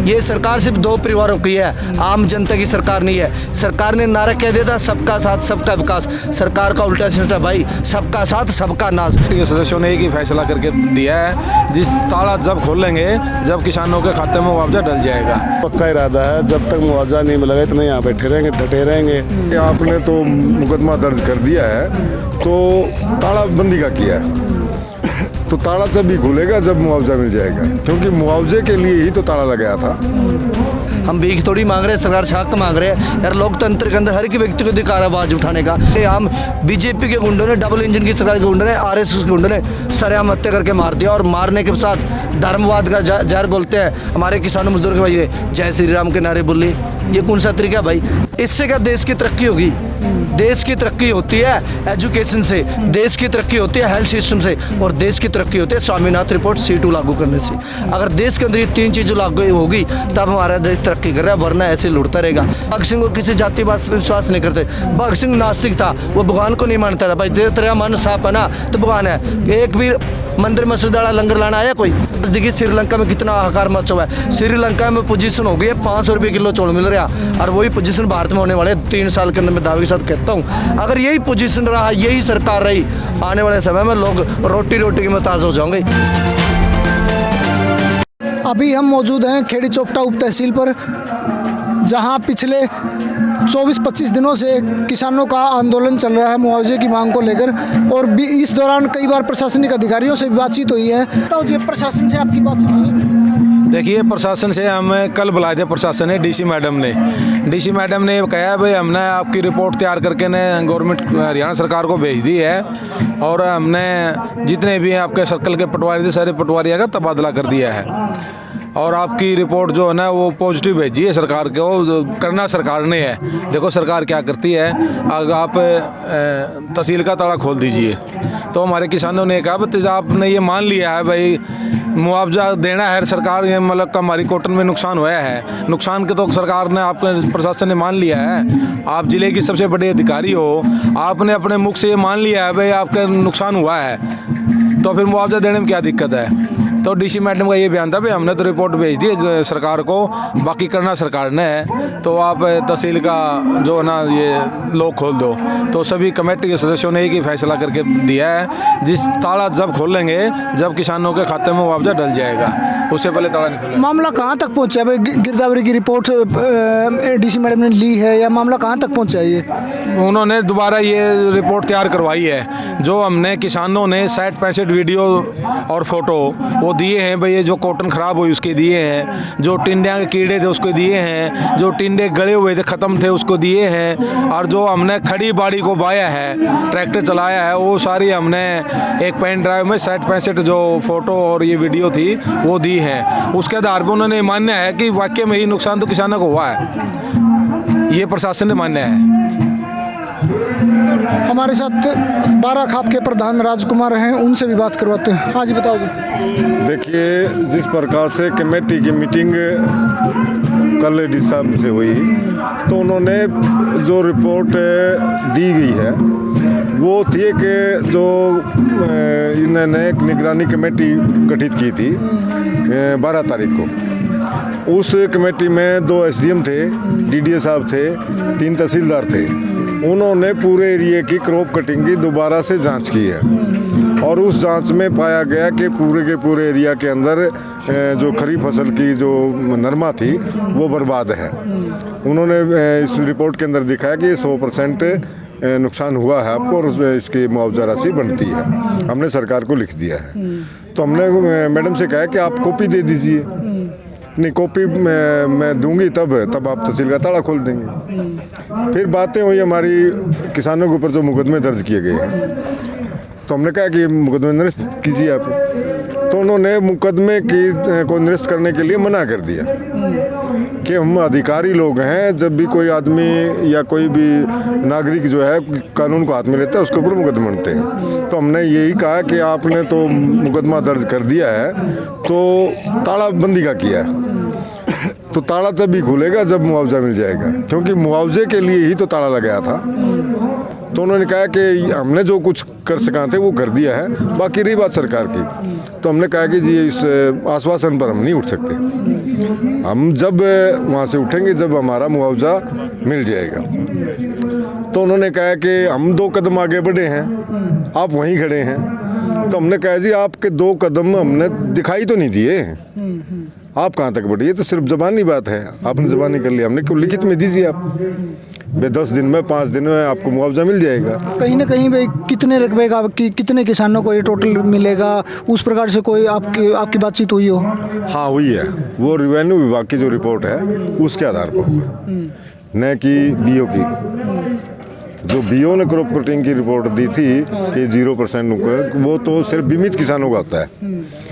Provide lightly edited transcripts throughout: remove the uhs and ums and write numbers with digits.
ये सरकार सिर्फ दो परिवारों की है, आम जनता की सरकार नहीं है। सरकार ने नारा कह दिया था सबका साथ सबका विकास, सरकार का उल्टा सिस्टम भाई, सबका साथ सबका नाश। सदस्यों ने एक ही फैसला करके दिया है, जिस ताला जब खोलेंगे जब किसानों के खाते में मुआवजा डल जाएगा। पक्का इरादा है, जब तक मुआवजा नहीं मिलेगा इतना यहाँ बैठे रहेंगे, डटे रहेंगे। आपने तो मुकदमा दर्ज कर दिया है, तो तालाबंदी का किया है, तो ताला तभी खुलेगा जब मुआवजा मिल जाएगा, क्योंकि मुआवजे के लिए ही तो ताला लगाया था। हम भीख थोड़ी मांग रहे हैं, सरकार से हक मांग रहे हैं यार। लोकतंत्र के अंदर हर एक व्यक्ति को अधिकार है आवाज उठाने का। ये हम बीजेपी के गुंडों ने, डबल इंजन की सरकार के गुंडों ने, आरएसएस के गुंडों ने सरेआम हत्या करके मार दिया, और मारने के साथ धर्मवाद का जहर बोलते हैं। हमारे किसानों मजदूर के भाई जय श्री राम के नारे बोली, ये कौन सा तरीका भाई? इससे क्या देश की तरक्की होगी? देश की तरक्की होती है एजुकेशन से, देश की तरक्की होती है हेल्थ सिस्टम से, और देश की तरक्की होती है स्वामीनाथन रिपोर्ट C2 लागू करने से। अगर देश के अंदर ये तीन चीज़ें लागू होगी तब हमारा देश तरक्की कर रहा है, वरना ऐसे लुटता रहेगा। भगत सिंह को किसी जातिवाद पर विश्वास नहीं करते। भगत सिंह नास्तिक था, वो भगवान को नहीं मानता था। भाई तेरा मन साफ है ना तो भगवान है। एक भी मंदिर मस्जिद वाला लंगर लाना आया कोई? बस देखिए श्रीलंका में कितना हाहाकार मचा हुआ है। श्रीलंका में पोजीशन हो गई है 500 रुपये किलो चौल मिल रहा, और वही पोजीशन भारत में होने वाले 3 साल के अंदर। मैं दावे के साथ कहता हूँ, अगर यही पोजीशन रहा, यही सरकार रही, आने वाले समय में लोग रोटी के मोहताज हो जाएंगे। अभी हम मौजूद हैं खेड़ी चोपटा उप तहसील पर, जहां पिछले 24-25 दिनों से किसानों का आंदोलन चल रहा है मुआवजे की मांग को लेकर, और इस दौरान कई बार प्रशासनिक अधिकारियों से भी बातचीत हुई है। तो जी प्रशासन से आपकी बातचीत हुई है? देखिए, प्रशासन से हमें कल बुलाए थे प्रशासन ने, डीसी मैडम ने कहा भाई हमने आपकी रिपोर्ट तैयार करके ने गवर्नमेंट हरियाणा सरकार को भेज दी है, और हमने जितने भी आपके सर्कल के पटवारी थे सारे पटवारियों का तबादला कर दिया है, और आपकी रिपोर्ट जो है ना वो पॉजिटिव भेजी है सरकार को। करना सरकार ने है, देखो सरकार क्या करती है। अगर आप तहसील का ताला खोल दीजिए, तो हमारे किसानों ने कहा भाई आपने ये मान लिया है भाई मुआवजा देना है सरकार, ये मतलब हमारी कॉटन में नुकसान हुआ है, नुकसान के तो सरकार ने, आपने प्रशासन ने मान लिया है। आप जिले की सबसे बड़े अधिकारी हो, आपने अपने मुख से ये मान लिया है भाई आपका नुकसान हुआ है, तो फिर मुआवजा देने में क्या दिक्कत है? तो डीसी मैडम का ये बयान था भाई हमने तो रिपोर्ट भेज दी सरकार को, बाकी करना सरकार ने है, तो आप तहसील का जो है ना ये लोग खोल दो। तो सभी कमेटी के सदस्यों ने एक ही फैसला करके दिया है, जिस ताला जब खोलेंगे जब किसानों के खाते में मुआवजा डल जाएगा, उससे पहले ताला नहीं खुलेगा। मामला कहाँ तक पहुँचा है? गिरदावरी की रिपोर्ट डीसी मैडम ने ली है, या मामला कहाँ तक पहुँचा है? ये उन्होंने दोबारा ये रिपोर्ट तैयार करवाई है, जो हमने किसानों ने 60-65 वीडियो और फोटो वो दिए हैं भाई, ये जो कॉटन ख़राब हुई उसके दिए हैं, जो टिंडे के कीड़े थे उसको दिए हैं, जो टिंडे गड़े हुए थे ख़त्म थे उसको दिए हैं, और जो हमने खड़ी बाड़ी को बाया है, ट्रैक्टर चलाया है, वो सारी हमने एक पेन ड्राइव में 60-65 जो फ़ोटो और ये वीडियो थी वो दी है। उसके आधार पर उन्होंने मान्य है कि वाकई में ही नुकसान तो किसानों को हुआ है, ये प्रशासन ने मान्य है। हमारे साथ बाराखाप के प्रधान राजकुमार हैं, उनसे भी बात करवाते हैं। हाँ जी बताओ जी। देखिए, जिस प्रकार से कमेटी की मीटिंग कल डी साहब से हुई, तो उन्होंने जो रिपोर्ट दी गई है वो थी कि जो इन्होंने एक निगरानी कमेटी गठित की थी 12 तारीख को। उस कमेटी में 2 SDM थे, DDA साहब थे, 3 तहसीलदार थे। उन्होंने पूरे एरिया की क्रॉप कटिंग की दोबारा से जांच की है, और उस जांच में पाया गया कि पूरे के पूरे एरिया के अंदर जो खरीफ फसल की जो नरमा थी वो बर्बाद है। उन्होंने इस रिपोर्ट के अंदर दिखाया कि 100% नुकसान हुआ है आपको, और इसकी मुआवजा राशि बनती है। हमने सरकार को लिख दिया है। तो हमने मैडम से कहा कि आप कॉपी दे दीजिए। नहीं, कॉपी मैं दूंगी तब आप तहसील का ताला खोल देंगे। फिर बातें हुई हमारी किसानों के ऊपर जो मुकदमे दर्ज किए गए हैं, तो हमने कहा कि मुकदमे निरस्त कीजिए आप। तो उन्होंने मुकदमे को निरस्त करने के लिए मना कर दिया कि हम अधिकारी लोग हैं, जब भी कोई आदमी या कोई भी नागरिक जो है कानून को हाथ में लेता है उसके ऊपर मुकदमे बनते हैं। तो हमने यही कहा कि आपने तो मुकदमा दर्ज कर दिया है, तो तालाबंदी का किया है, तो ताला तभी खुलेगा जब मुआवजा मिल जाएगा, क्योंकि मुआवजे के लिए ही तो ताला लगाया था। तो उन्होंने कहा कि हमने जो कुछ कर सका थे वो कर दिया है, बाकी रही बात सरकार की, तो हमने कहा कि जी इस आश्वासन पर हम नहीं उठ सकते। हम जब वहाँ से उठेंगे जब हमारा मुआवजा मिल जाएगा। तो उन्होंने कहा कि हम 2 कदम आगे बढ़े हैं, आप वहीं खड़े हैं। तो हमने कहा जी आपके 2 कदम हमने दिखाई तो नहीं दिए, आप कहाँ तक बढ़िए? तो सिर्फ ज़बानी बात है, आपने ज़बानी कर लिया, हमने क्यों लिखित में दीजिए आप, भाई 10 दिन में 5 दिन में आपको मुआवजा मिल जाएगा। कहीं ना कहीं भाई कितने रकबे का कितने किसानों को ये टोटल मिलेगा, उस प्रकार से कोई आपकी बातचीत हुई हो? हाँ हुई है, वो रेवेन्यू विभाग की जो रिपोर्ट है उसके आधार पर हुआ, न कि बीओ की। जो बीओ ने क्रॉप कटिंग की रिपोर्ट दी थी कि 0% वो तो सिर्फ बीमित किसानों का होता है,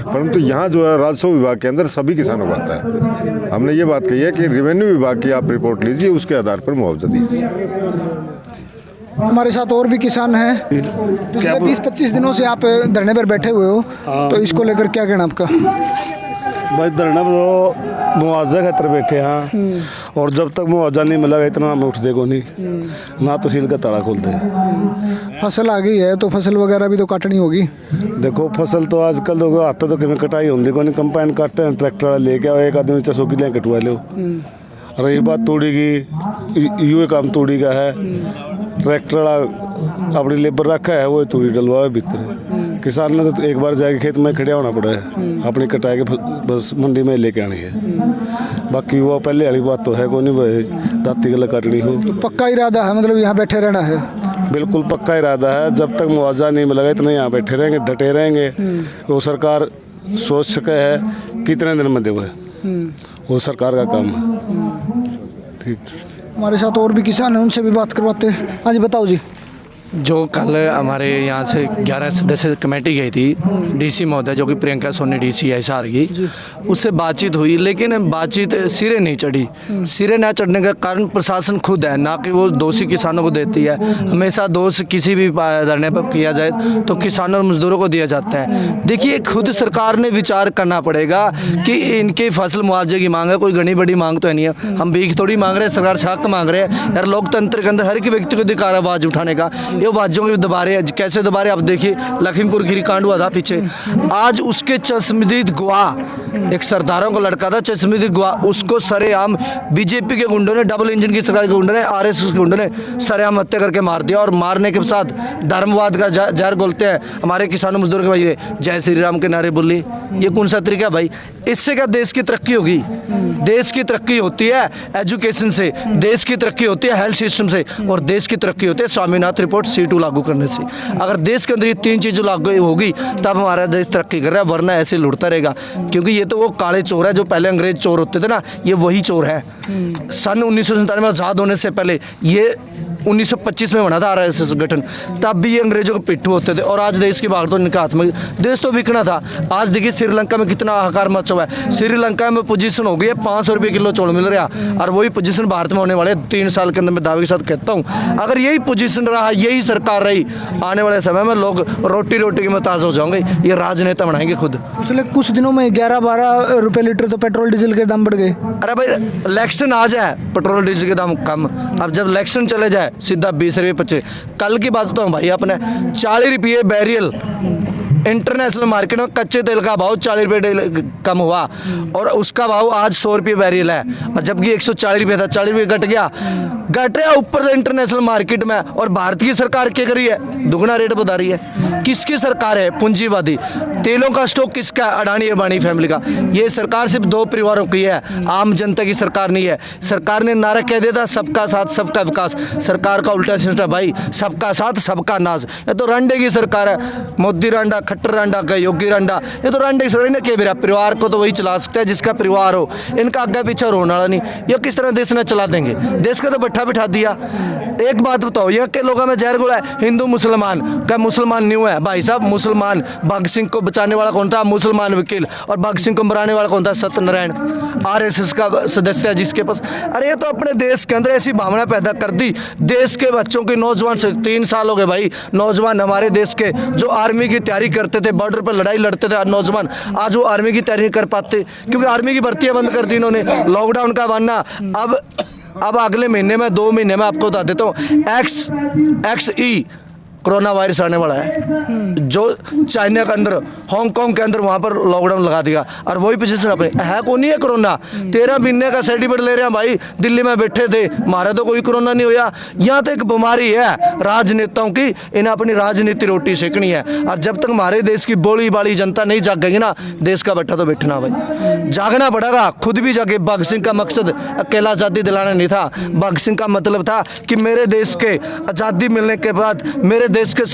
परंतु यहाँ जो है राजस्व विभाग के अंदर सभी किसानों का आता है। हमने ये बात कही है कि रेवेन्यू विभाग की आप रिपोर्ट लीजिए, उसके आधार पर मुआवजा दीजिए। हमारे साथ और भी किसान हैं। पिछले 20-25 दिनों से आप धरने पर बैठे हुए हो, तो इसको लेकर क्या कहना आपका? भाई धरना तो मुआवजा खातर बैठे हैं, और जब तक मुआवजा नहीं मिलेगा इतना हम उठ देगो नहीं, ना तहसील का ताला खोल दे। फसल आ गई है तो फसल वगैरह भी तो काटनी होगी। देखो फसल तो आजकल लोग आता तो किमें कटाई होती को नहीं, कंपाइन काटते हैं ट्रैक्टर वाला लेके आओ, एक आदमी 400 किलो कटवा लो। रही बात तोड़ी की, यूँ काम तोड़ी का है, ट्रैक्टर वाला अपनी लेबर रखा है, वो तोड़ी डलवाए भीतर। किसान ने तो एक बार जाके खेत में खड़े होना पड़ा है, अपनी कटाई के बस मंडी में लेके आनी है। बाकी वो पहले वाली बात तो है को नहीं भाई, दाती गला काटनी हो। तो पक्का इरादा है, मतलब यहाँ बैठे रहना है? बिल्कुल पक्का इरादा है, जब तक मुआवजा नहीं मिलेगा इतना यहाँ बैठे रहेंगे, डटे रहेंगे। वो सरकार सोच सके है कितने दिन में देवे, वो सरकार का काम है। ठीक, हमारे साथ और भी किसान हैं, उनसे भी बात करवाते हैं। हाँ जी बताओ जी। जो कल हमारे यहाँ से 11 सदस्य कमेटी गई थी, डीसी महोदय जो कि प्रियंका सोनी डीसी है हिसार की, उससे बातचीत हुई, लेकिन बातचीत सिरे नहीं चढ़ी। सिरे ना चढ़ने का कारण प्रशासन खुद है, ना कि वो दोषी किसानों को देती है। हमेशा दोष किसी भी धरने पर किया जाए तो किसानों और मजदूरों को दिया जाता है। देखिए खुद सरकार ने विचार करना पड़ेगा कि इनके फसल मुआवजे की मांग है, कोई घनी बड़ी मांग तो है नहीं है। हम भीख थोड़ी मांग रहे हैं, सरकार हक मांग रहे हैं यार। लोकतंत्र के अंदर हर एक व्यक्ति को अधिकार है आवाज़ उठाने का। ये आवाज़ों के दबा रहे हैं, कैसे दबा रहे हैं आप देखिए। लखीमपुर खीरी कांड हुआ था पीछे, आज उसके चश्मदीद गवाह, एक सरदारों का लड़का था चश्मदीद गवाह, उसको सरेआम बीजेपी के गुंडों ने, डबल इंजन की सरकार के गुंडों ने, आरएसएस के गुंडों ने सरेआम हत्या करके मार दिया। और मारने के साथ धर्मवाद का जहर घोलते हैं हमारे किसानों मजदूर के भाई, जय श्री राम के नारे बोली। ये कौन सा तरीका भाई? इससे क्या देश की तरक्की होगी? देश की तरक्की होती है एजुकेशन से, देश की तरक्की होती है हेल्थ सिस्टम से, और देश की तरक्की होती है स्वामीनाथन रिपोर्ट C2 लागू करने से। अगर देश के अंदर ये 3 चीज़ें लागू होगी तब हमारा देश तरक्की कर रहा है, वरना ऐसे लुटता रहेगा। क्योंकि ये तो वो काले चोर है जो पहले अंग्रेज चोर होते थे ना, ये वही चोर है। सन 1947 में आज़ाद होने से पहले, ये 1925 में बना था आरएसएस गठन, तब भी ये अंग्रेजों के पिट्ठू होते थे। और आज देश की भाग तो इनके हाथ में, देश तो बिकना था। आज देखिए श्रीलंका में कितना हाहाकार मचा हुआ है। श्रीलंका में पोजीशन हो गई है 500 रुपये किलो चौल मिल रहा, और वही पोजीशन भारत में होने वाले 3 साल के अंदर। मैं दावे के साथ कहता हूँ अगर यही पोजीशन रहा, यही सरकार रही, आने वाले समय में लोग रोटी रोटी के मुताज हो जाएंगे। ये राजनेता बनाएंगे खुद। पिछले कुछ दिनों में 11-12 रुपये लीटर तो पेट्रोल डीजल के दाम बढ़ गए। अरे भाई इलेक्शन आ जाए पेट्रोल डीजल के दाम कम, अब जब इलेक्शन चले जाए सीधा 20 रुपये 25। कल की बात तो भाई अपने 40 रुपये बैरियल इंटरनेशनल मार्केट में कच्चे तेल का भाव 40 रुपये कम हुआ, और उसका भाव आज 100 रुपये बैरियल है। और जबकि 140 रुपये था, 40 रुपये घट गया ऊपर से इंटरनेशनल मार्केट में। और भारत की सरकार क्या करी है? दुगना रेट बता रही है। किसकी सरकार है? पूंजीवादी। तेलों का स्टॉक किसका? अडानी अंबानी फैमिली का। ये सरकार सिर्फ 2 परिवारों की है, आम जनता की सरकार नहीं है। सरकार ने नारा कह दिया था सबका साथ सबका विकास, सरकार का उल्टा सिस्टम भाई, सबका साथ सबका नाज। ये तो रंडे की सरकार है, मोदी रंडा, खट्टर रंडा का, योगी रंडा, ये तो रंडे की सरकार ने क्या परिवार को तो वही चला सकता है जिसका परिवार हो। इनका आगे पीछे रोने वाला नहीं। ये किस तरह देश ने चला देंगे? देश का तो बैठा बिठा दिया। एक बात बताओ, यहाँ के लोगों में जहर घोला है हिंदू मुसलमान का। मुसलमान न्यू है भाई साहब, मुसलमान भगत सिंह को बचाने वाला कौन था? मुसलमान वकील। और भगत सिंह को मराने वाला कौन था? सत्यनारायण, आरएसएस का सदस्य है जिसके पास। अरे ये तो अपने देश के अंदर ऐसी भावना पैदा कर दी। देश के बच्चों के नौजवान से 3 साल हो गए भाई, नौजवान हमारे देश के जो आर्मी की तैयारी करते थे, बॉर्डर पर लड़ाई लड़ते थे नौजवान, आज वो आर्मी की तैयारी नहीं कर पाते क्योंकि आर्मी की भर्तियां बंद कर दी इन्होंने, लॉकडाउन का बनना। अब अगले महीने में 2 महीने में आपको बता देता हूँ, XE कोरोना वायरस आने वाला है, जो चाइना के अंदर, हांगकांग के अंदर वहाँ पर लॉकडाउन लगा दिया, और वही पोजीशन अपने है कौन नहीं है कोरोना। 13 महीने का सर्टिफिकेट ले रहे हैं भाई, दिल्ली में बैठे थे, हमारा तो कोई कोरोना नहीं हुआ। यहाँ तो एक बीमारी है राजनेताओं की, इन्हें अपनी राजनीति रोटी सेकनी है, और जब तक हमारे देश की बोली बाली जनता नहीं जागेगी ना, देश का बट्टा तो बैठना भाई, जागना पड़ेगा, खुद भी जागे। भगत सिंह का मकसद अकेला आज़ादी दिलाना नहीं था, भगत सिंह का मतलब था कि मेरे देश के आज़ादी मिलने के बाद मेरे देश के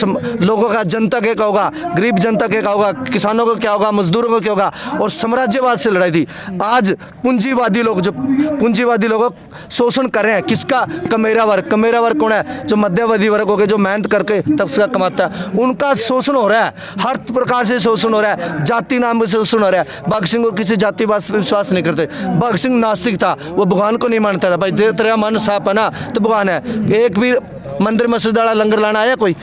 लोगों का, जनता के क्या होगा, गरीब जनता के क्या होगा, किसानों को क्या होगा, मजदूरों को क्या होगा, और साम्राज्यवाद से लड़ाई थी। आज पूंजीवादी लोग, जो पूंजीवादी लोग शोषण कर रहे हैं किसका, कमेरा वर्ग। कमेरा वर्ग कौन है, जो मध्यवर्ती वर्ग हो गए, जो मेहनत करके तबका कमाता है, उनका शोषण हो रहा है, हर प्रकार से शोषण हो रहा है, जाति नाम से शोषण हो रहा है। भगत सिंह को किसी जातिवाद पर विश्वास नहीं करते, भगत सिंह नास्तिक था, वो भगवान को नहीं मानता था। भाई तेरा मन साफ है ना तो भगवान है। एक भी मंदिर मस्जिद वाला लंगर लाना आया कोई,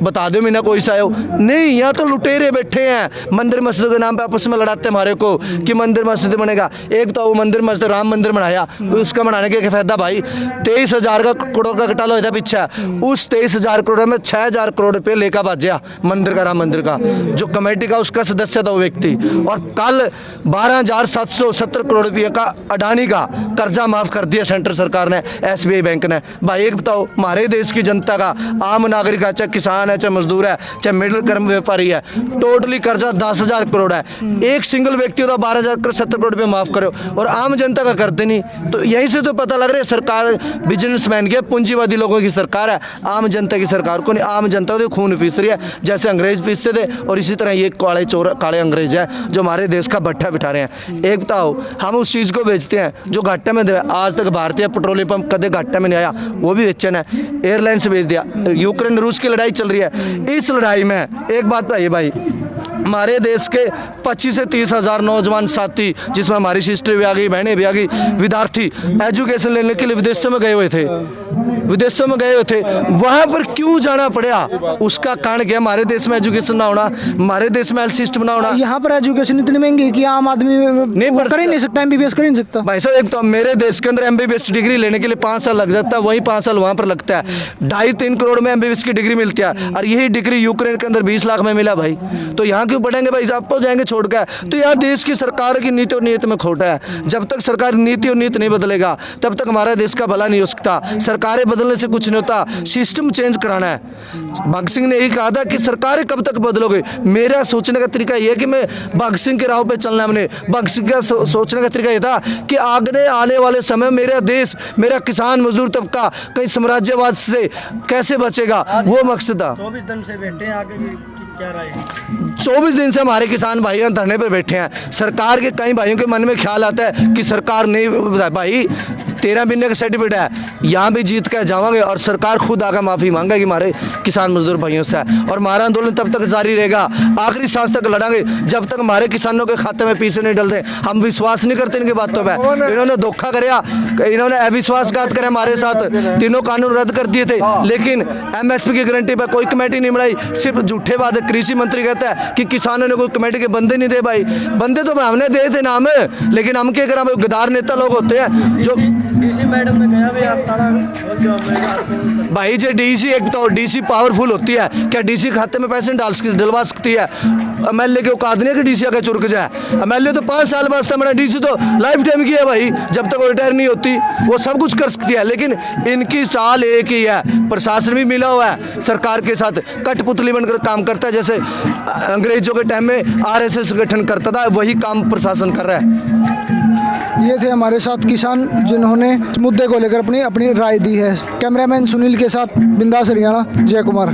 बता दो मीना कोई सा आयो नहीं। यहाँ तो लुटेरे बैठे हैं, मंदिर मस्जिद के नाम पे आपस में लड़ाते हमारे को कि मंदिर मस्जिद बनेगा। एक तो वो मंदिर मस्जिद राम मंदिर बनाया, उसका बनाने के क्या फायदा भाई, 23,000 करोड़ का घोटाला हुआ था पीछे, उस 23,000 करोड़ में 6,000 करोड़ रुपये लेकर भाजया मंदिर का, राम मंदिर का, जो कमेटी का उसका सदस्य था वो व्यक्ति। और कल 12,770 करोड़ रुपये का अडानी का कर्जा माफ कर दिया सेंट्रल सरकार ने, SBI बैंक ने। भाई एक बताओ, हमारे देश की जनता का, आम नागरिक है, चाहे किसान है, चाहे मजदूर है, चाहे मिडिल क्रम व्यापारी है, टोटली कर्जा 10,000 करोड़ है। एक सिंगल व्यक्ति होता 12,070 करोड़ रुपये माफ करो, और आम जनता का करते नहीं। तो यहीं से तो पता लग रहा है सरकार बिजनेसमैन की, पूंजीवादी लोगों की सरकार है, आम जनता की सरकार को नहीं। आम जनता तो खून पीस रही है, जैसे अंग्रेज पीसते थे, और इसी तरह ये काले चोर, काले अंग्रेज हैं जो हमारे देश का भट्ठा बिठा रहे हैं। एक बताओ, हम उस चीज़ को बेचते हैं जो घाटे में दे। आज तक भारतीय पेट्रोलियम पंप कदे घाटे में नहीं आया, वो भी बेचन है, एयरलाइन से बेच दिया। यूक्रेन रूस की लड़ाई चल रही है, इस लड़ाई में एक बात बताइए भाई, हमारे देश के 25 से 30 हज़ार नौजवान साथी, जिसमें हमारी सिस्टर भी आ गई, बहनें भी आ गई, विद्यार्थी एजुकेशन लेने के लिए विदेशों में गए हुए थे, वहाँ पर क्यों जाना पड़ा? उसका कारण क्या? हमारे देश में एजुकेशन ना होना, हमारे देश में हेल्थ सिस्टम ना होना। यहाँ पर एजुकेशन इतनी महंगी है कि आम आदमी कर ही नहीं सकता, MBBS कर ही नहीं सकता। भाई साहब, एक तो मेरे देश के अंदर MBBS डिग्री लेने के लिए 5 साल लग जाता है, वही 5 साल वहाँ पर लगता है। 2.5-3 करोड़ में MBBS की डिग्री मिलती है, और यही डिग्री यूक्रेन के अंदर 20 लाख में मिला भाई। तो यहाँ क्यों पढ़ेंगे भाई, आपको जाएंगे छोड़ कर। तो यहाँ देश की सरकार की नीति और नीयत में खोटा है। जब तक सरकार नीति और नीति नहीं बदलेगा, तब तक हमारा देश का भला नहीं हो सकता। सरकारें बदलने से कुछ नहीं होता, सिस्टम चेंज कराना है। भगत सिंह ने यही कहा था कि सरकारें कब तक बदलोगे। मेरा सोचने का तरीका यह है कि मैं भगत सिंह के राह पे चलना है। हमने भगत सिंह का सोचने का तरीका यह था कि आगे आने वाले समय मेरा देश, मेरा किसान मजदूर तबका कहीं साम्राज्यवाद से कैसे बचेगा, वो मकसद था। 24 दिन से बैठे हैं, आगे भी क्या राय है? 24 दिन से हमारे किसान भाई धरने पर बैठे हैं। सरकार के कई भाइयों के मन में ख्याल आता है कि सरकार नहीं, भाई 13 महीने का सर्टिफिकेट है, यहाँ भी जीत कर जावांगे, और सरकार खुद आकर माफ़ी मांगेगी हमारे किसान मजदूर भाइयों से। और हमारा आंदोलन तब तक जारी रहेगा, आखिरी सांस तक लड़ांगे, जब तक हमारे किसानों के खाते में पैसे नहीं डलते। हम विश्वास नहीं करते इनकी बातों पर। इन्होंने धोखा कराया, इन्होंने अविश्वासघात करे हमारे साथ, तीनों कानून रद्द कर दिए थे, लेकिन MSP की गारंटी पर कोई कमेटी नहीं बनाई, सिर्फ झूठे वादे। कृषि मंत्री कहता है कि किसानों ने कोई कमेटी के बंदे नहीं दे। भाई बंदे तो हमने दे थे नाम, लेकिन हम क्या करें, गद्दार नेता लोग होते हैं जो। डीसी मैडम ने कहा भी आप ताला खोल दो हमें। भाई जे डीसी, एक तो डीसी पावरफुल होती है क्या? डीसी खाते में पैसे डलवा सकती है? MLA के औकात नहीं है कि डीसी आगे चुरक जाए। MLA तो 5 साल वास्ते बना, डीसी तो लाइफ टाइम की है भाई, जब तक वो रिटायर नहीं होती वो सब कुछ कर सकती है। लेकिन इनकी चाल एक ही है, प्रशासन भी मिला हुआ है सरकार के साथ, कठपुतली बनकर काम करता है। जैसे अंग्रेजों के टाइम में RSS गठन करता था, वही काम प्रशासन कर रहा है। ये थे हमारे साथ किसान जिन्होंने मुद्दे को लेकर अपनी राय दी है। कैमरामैन सुनील के साथ बिंदास हरियाणा, जय कुमार।